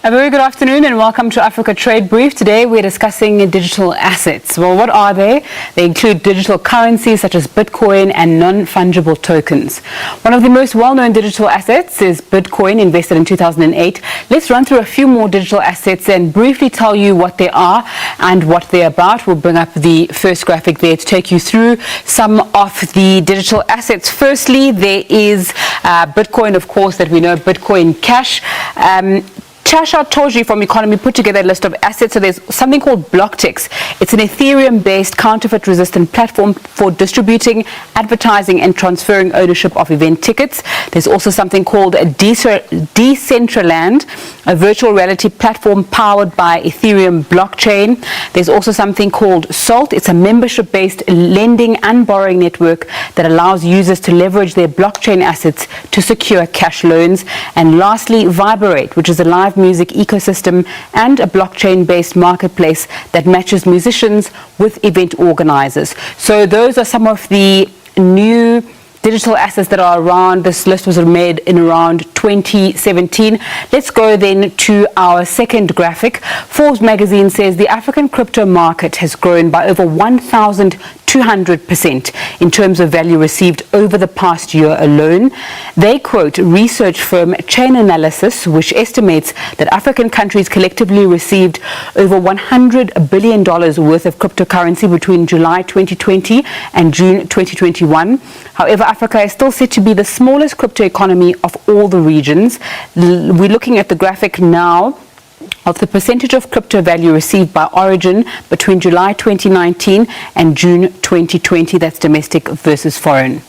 A very good afternoon and welcome to Africa Trade Brief. Today we're discussing digital assets. Well, what are they? They include digital currencies such as Bitcoin and non-fungible tokens. One of the most well-known digital assets is Bitcoin, invested in 2008. Let's run through a few more digital assets and briefly tell you what they are and what they're about. We'll bring up the first graphic there to take you through some of the digital assets. Firstly, there is Bitcoin, of course, that we know, Bitcoin Cash. Chasha Toji from Economy put together a list of assets. So there's something called Blocktex. It's an Ethereum-based counterfeit-resistant platform for distributing, advertising, and transferring ownership of event tickets. There's also something called Decentraland, a virtual reality platform powered by Ethereum blockchain. There's also something called Salt. It's a membership-based lending and borrowing network that allows users to leverage their blockchain assets to secure cash loans. And lastly, Viberate, which is a live music ecosystem and a blockchain-based marketplace that matches musicians with event organizers. So those are some of the new digital assets that are around. This list was made in around 2017. Let's go then to our second graphic. Forbes magazine says the African crypto market has grown by over 1,200% in terms of value received over the past year alone. They quote research firm Chain Analysis, which estimates that African countries collectively received over $100 billion worth of cryptocurrency between July 2020 and June 2021. However, Africa is still said to be the smallest crypto economy of all the regions. We're looking at the graphic now of the percentage of crypto value received by origin between July 2019 and June 2020. That's domestic versus foreign.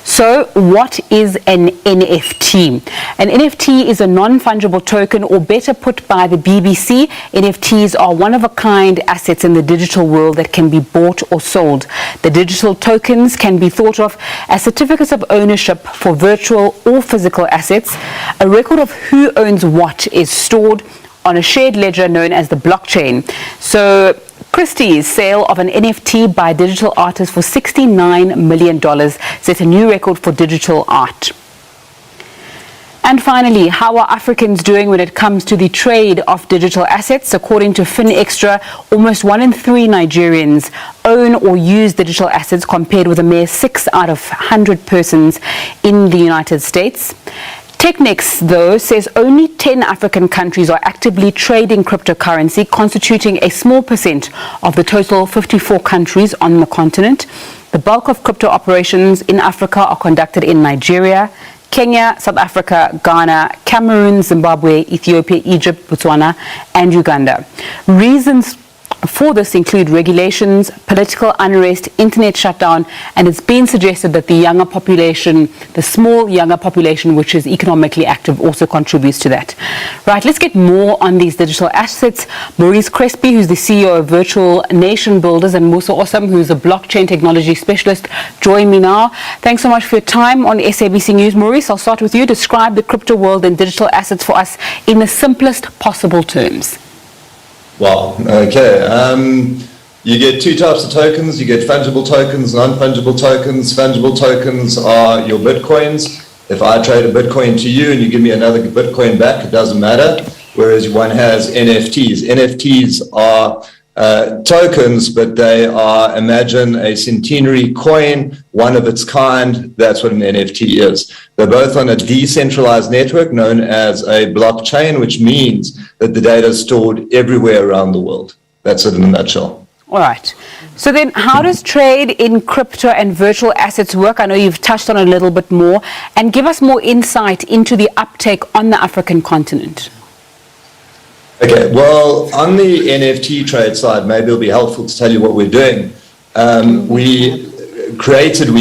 So what is an NFT? An NFT is a non-fungible token, or better put by the BBC, NFTs are one-of-a-kind assets in the digital world that can be bought or sold. The digital tokens can be thought of as certificates of ownership for virtual or physical assets. A record of who owns what is stored on a shared ledger known as the blockchain. So Christie's sale of an NFT by a digital artist for $69 million set a new record for digital art. And finally, how are Africans doing when it comes to the trade of digital assets? According to FinExtra, almost 1 in 3 Nigerians own or use digital assets, compared with a mere 6 out of 100 persons in the United States. Technics, though, says only 10 African countries are actively trading cryptocurrency, constituting a small percent of the total 54 countries on the continent. The bulk of crypto operations in Africa are conducted in Nigeria, Kenya, South Africa, Ghana, Cameroon, Zimbabwe, Ethiopia, Egypt, Botswana, and Uganda. Reasons for this include regulations, political unrest, internet shutdown, and it's been suggested that the younger population, the small younger population which is economically active, also contributes to that. Right, let's get more on these digital assets. Maurice Crespi, who's the CEO of Virtual Nation Builders, and Mmuso Mafisa, who's a blockchain technology specialist, join me now. Thanks so much for your time on SABC News. Maurice, I'll start with you. Describe the crypto world and digital assets for us in the simplest possible terms. Wow, okay. You get 2 types of tokens. You get fungible tokens, non-fungible tokens. Fungible tokens are your Bitcoins. If I trade a Bitcoin to you and you give me another Bitcoin back, it doesn't matter. Whereas one has NFTs. NFTs are tokens, but they are, imagine a centenary coin, one of its kind. That's what an NFT is. They're both on a decentralized network known as a blockchain, which means that the data is stored everywhere around the world. That's it in a nutshell. All right. So then how does trade in crypto and virtual assets work? I know you've touched on it a little bit more, and give us more insight into the uptake on the African continent. Okay, well, on the NFT trade side, maybe it'll be helpful to tell you what we're doing. We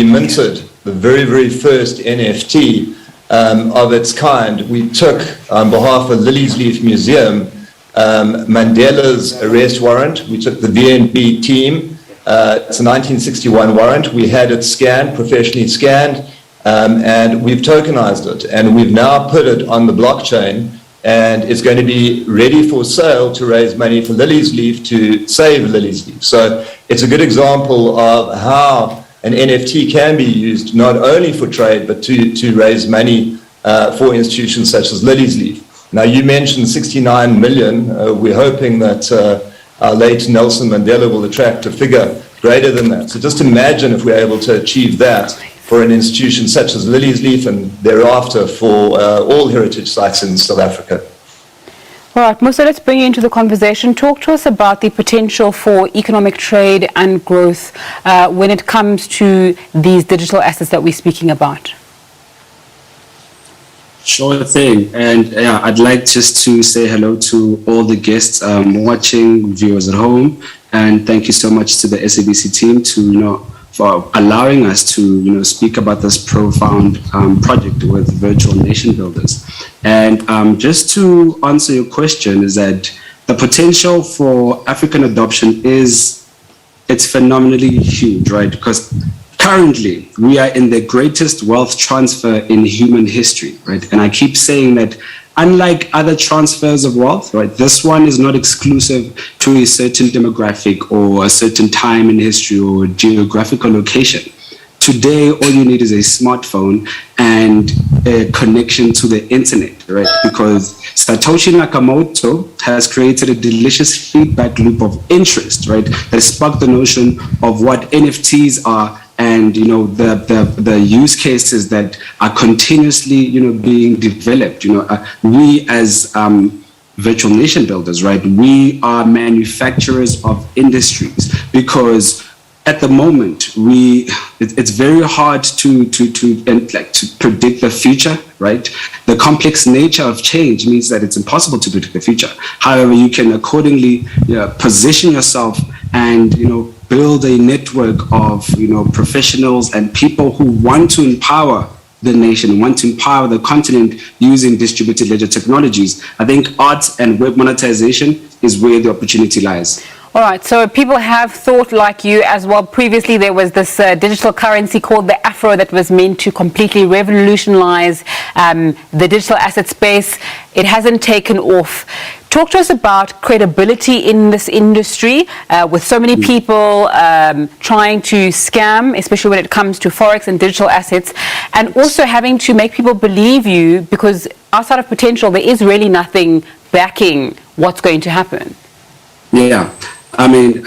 minted the very, very first NFT of its kind. We took, on behalf of Lily's Leaf Museum, Mandela's arrest warrant. We took the VNB team. It's a 1961 warrant. We had it scanned, professionally scanned, and we've tokenized it. And we've now put it on the blockchain, and it's going to be ready for sale to raise money for Lily's Leaf to save Lily's Leaf. So it's a good example of how an NFT can be used not only for trade, but to raise money for institutions such as Lily's Leaf. Now, you mentioned 69 million. We're hoping that our late Nelson Mandela will attract a figure greater than that. So just imagine if we're able to achieve that for an institution such as Lily's Leaf and thereafter for all heritage sites in South Africa. All right, Mmuso, let's bring you into the conversation. Talk to us about the potential for economic trade and growth when it comes to these digital assets that we're speaking about. Sure thing. And yeah, I'd like just to say hello to all the guests watching, viewers at home, and thank you so much to the SABC team for allowing us to speak about this profound project with virtual nation builders. And just to answer your question is that the potential for African adoption it's phenomenally huge, right? Because currently we are in the greatest wealth transfer in human history, right? And I keep saying that unlike other transfers of wealth, right, this one is not exclusive to a certain demographic or a certain time in history or geographical location. Today, all you need is a smartphone and a connection to the internet, right? Because Satoshi Nakamoto has created a delicious feedback loop of interest, right? That sparked the notion of what NFTs are and the use cases that are continuously being developed. We as virtual nation builders, right? We are manufacturers of industries because at the moment it's very hard to predict the future, right? The complex nature of change means that it's impossible to predict the future. However, you can accordingly position yourself and build a network of professionals and people who want to empower the nation, want to empower the continent using distributed ledger technologies. I think art and web monetization is where the opportunity lies. All right, so people have thought like you as well. Previously, there was this digital currency called the Afro that was meant to completely revolutionize the digital asset space. It hasn't taken off. Talk to us about credibility in this industry with so many people trying to scam, especially when it comes to Forex and digital assets, and also having to make people believe you because outside of potential, there is really nothing backing what's going to happen. Yeah. I mean,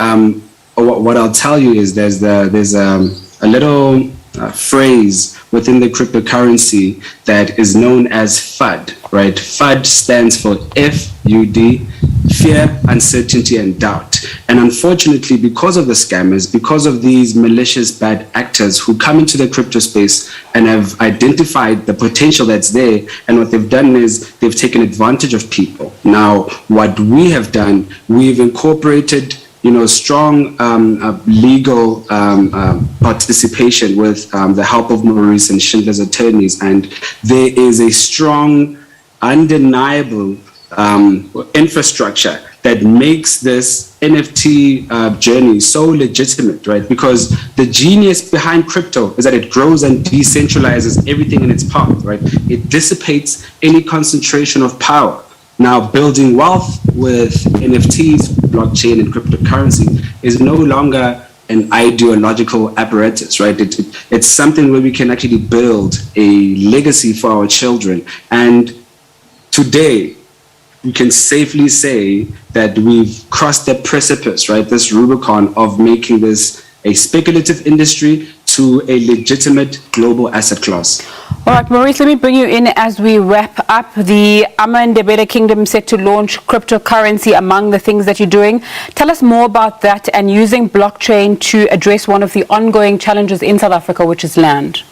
what I'll tell you is there's a little phrase within the cryptocurrency that is known as FUD, right? FUD stands for F-U-D, fear, uncertainty, and doubt. And unfortunately, because of the scammers, because of these malicious bad actors who come into the crypto space and have identified the potential that's there, and what they've done is they've taken advantage of people. Now, what we have done, we've incorporated strong legal participation with the help of Maurice and Schindler's attorneys. And there is a strong, undeniable infrastructure that makes this NFT journey so legitimate, right? Because the genius behind crypto is that it grows and decentralizes everything in its path, right? It dissipates any concentration of power. Now, building wealth with NFTs, blockchain, and cryptocurrency is no longer an ideological apparatus, right? It's something where we can actually build a legacy for our children. And today, we can safely say that we've crossed the precipice, right? This Rubicon of making this a speculative industry to a legitimate global asset class. All right, Maurice, let me bring you in as we wrap up. The Ndebele Kingdom set to launch cryptocurrency among the things that you're doing. Tell us more about that and using blockchain to address one of the ongoing challenges in South Africa, which is land.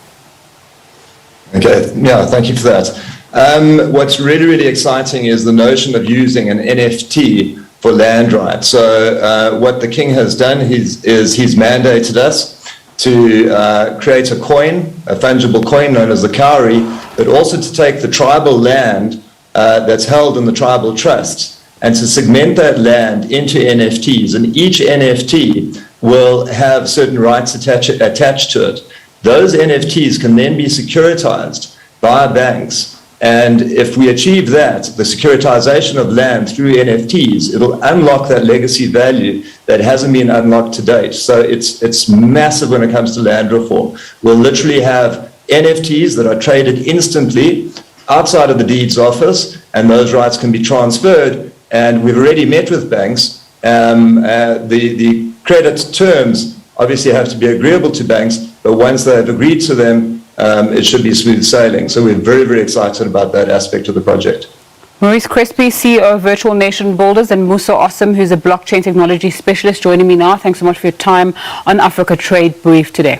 Okay, yeah, thank you for that. What's really, really exciting is the notion of using an NFT for land rights. So what the king has done is he's mandated us to create a coin, a fungible coin known as the Cowrie, but also to take the tribal land that's held in the tribal trusts and to segment that land into NFTs. And each NFT will have certain rights attached to it. Those NFTs can then be securitized by banks. And if we achieve that, the securitization of land through NFTs, it'll unlock that legacy value that hasn't been unlocked to date. So it's massive when it comes to land reform. We'll literally have NFTs that are traded instantly outside of the deeds office, and those rights can be transferred. And we've already met with banks. The credit terms obviously have to be agreeable to banks, but once they have agreed to them, it should be smooth sailing. So we're very, very excited about that aspect of the project. Maurice Crespi, CEO of Virtual Nation Builders, and Mmuso Mafisa, who's a blockchain technology specialist, joining me now. Thanks so much for your time on Africa Trade Brief today.